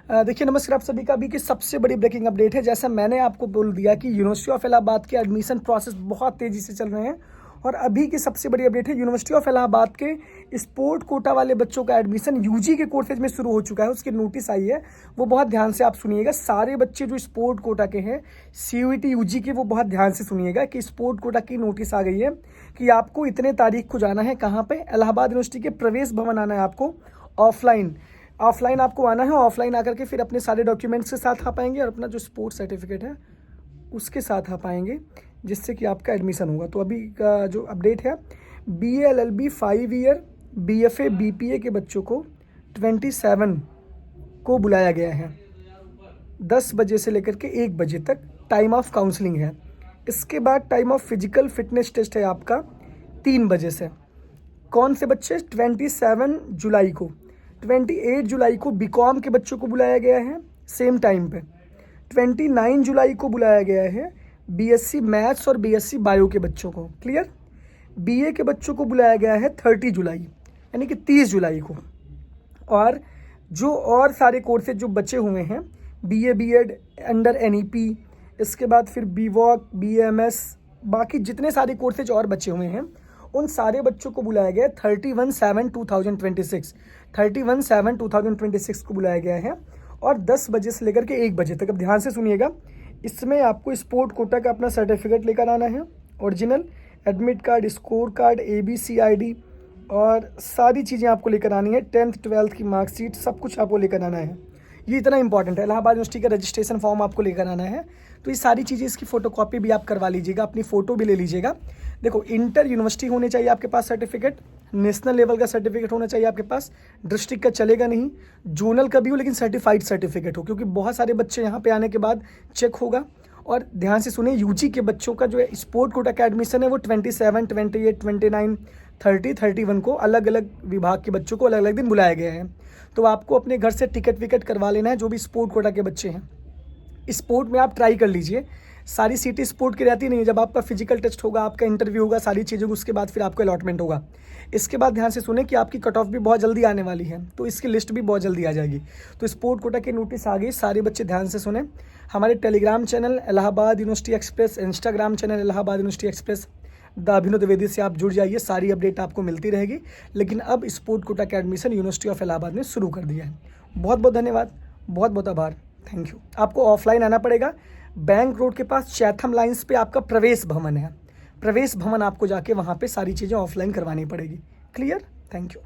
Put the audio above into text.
देखिए नमस्कार आप सभी का। अभी की सबसे बड़ी ब्रेकिंग अपडेट है। जैसा मैंने आपको बोल दिया कि यूनिवर्सिटी ऑफ इलाहाबाद के एडमिशन प्रोसेस बहुत तेज़ी से चल रहे हैं और अभी की सबसे बड़ी अपडेट है, यूनिवर्सिटी ऑफ इलाहाबाद के स्पोर्ट कोटा वाले बच्चों का एडमिशन यूजी के कोर्सेज में शुरू हो चुका है। उसकी नोटिस आई है, वो बहुत ध्यान से आप सुनिएगा। सारे बच्चे जो स्पोर्ट कोटा के हैं CUET यूजी के, वो बहुत ध्यान से सुनिएगा कि स्पोर्ट कोटा की नोटिस आ गई है कि आपको इतने तारीख को जाना है। कहाँ पे? इलाहाबाद यूनिवर्सिटी के प्रवेश भवन आना है आपको। ऑफलाइन आपको आना है। ऑफलाइन आकर के फिर अपने सारे डॉक्यूमेंट्स के साथ आ पाएंगे और अपना जो स्पोर्ट्स सर्टिफिकेट है उसके साथ आ पाएंगे, जिससे कि आपका एडमिशन होगा। तो अभी का जो अपडेट है, BA LLB 5 year BFA BPA के बच्चों को 27 को बुलाया गया है। 10 बजे से लेकर के 1 बजे तक टाइम ऑफ काउंसलिंग है। इसके बाद time of physical fitness test है आपका 3 बजे से। कौन से बच्चे? 27 जुलाई को। 28 जुलाई को बीकॉम के बच्चों को बुलाया गया है सेम टाइम पे। 29 जुलाई को बुलाया गया है BSc मैथ्स और BSc बायो के बच्चों को। क्लियर? BA के बच्चों को बुलाया गया है 30 जुलाई, यानी कि 30 जुलाई को। और जो और सारे कोर्सेज जो बचे हुए हैं, BA BEd अंडर NEP, इसके बाद फिर BVOC BAMS, बाकी जितने सारे कोर्सेज और बचे हुए हैं उन सारे बच्चों को बुलाया गया है 31/7/2026 31/7/2026 को बुलाया गया है। और 10 बजे से लेकर के 1 बजे तक। अब ध्यान से सुनिएगा, इसमें आपको स्पोर्ट कोटा का अपना सर्टिफिकेट लेकर आना है, original admit card, score card, ABC ID और सारी चीज़ें आपको लेकर आनी है। 10th 12th की मार्कशीट, सब कुछ आपको लेकर आना है। ये इतना इंपॉर्टेंट है। इलाहाबाद यूनिवर्सिटी का रजिस्ट्रेशन फॉर्म आपको लेकर आना है। तो ये सारी चीज़ें, इसकी फ़ोटोकॉपी भी आप करवा लीजिएगा, अपनी फ़ोटो भी ले लीजिएगा। देखो, इंटर यूनिवर्सिटी होने चाहिए आपके पास सर्टिफिकेट, नेशनल लेवल का सर्टिफिकेट होना चाहिए आपके पास। डिस्ट्रिक्ट का चलेगा नहीं, जोनल का भी हो, लेकिन सर्टिफाइड सर्टिफिकेट हो, क्योंकि बहुत सारे बच्चे यहाँ पे आने के बाद चेक होगा। और ध्यान से सुने, यूजी के बच्चों का जो स्पोर्ट कोटा का एडमिशन है वो 27, 28, 29, 30, 31 को अलग अलग विभाग के बच्चों को अलग अलग दिन बुलाया गया है। तो आपको अपने घर से टिकट विकट करवा लेना है, जो भी स्पोर्ट कोटा के बच्चे हैं। स्पोर्ट में आप ट्राई कर लीजिए, सारी सीटें स्पोर्ट की रहती नहीं है। जब आपका फिजिकल टेस्ट होगा, आपका इंटरव्यू होगा, सारी चीज़ों, उसके बाद फिर आपका अलॉटमेंट होगा। इसके बाद ध्यान से सुने कि आपकी कट ऑफ भी बहुत जल्दी आने वाली है, तो इसकी लिस्ट भी बहुत जल्दी आ जाएगी। तो स्पोर्ट कोटा की नोटिस आ गई, सारे बच्चे ध्यान से सुने। हमारे Telegram channel Allahabad university express, Instagram channel Allahabad university express the Abhinav Dwivedi से आप जुड़ जाइए, सारी अपडेट आपको मिलती रहेगी। लेकिन अब स्पोर्ट कोटा का एडमिशन यूनिवर्सिटी ऑफ इलाहाबाद ने शुरू कर दिया है। बहुत बहुत धन्यवाद, बहुत बहुत आभार, थैंक यू। आपको ऑफलाइन आना पड़ेगा। बैंक रोड के पास चैथम लाइन्स पे आपका प्रवेश भवन है। प्रवेश भवन आपको जाके वहाँ पे सारी चीज़ें ऑफलाइन करवानी पड़ेगी। क्लियर? Thank you.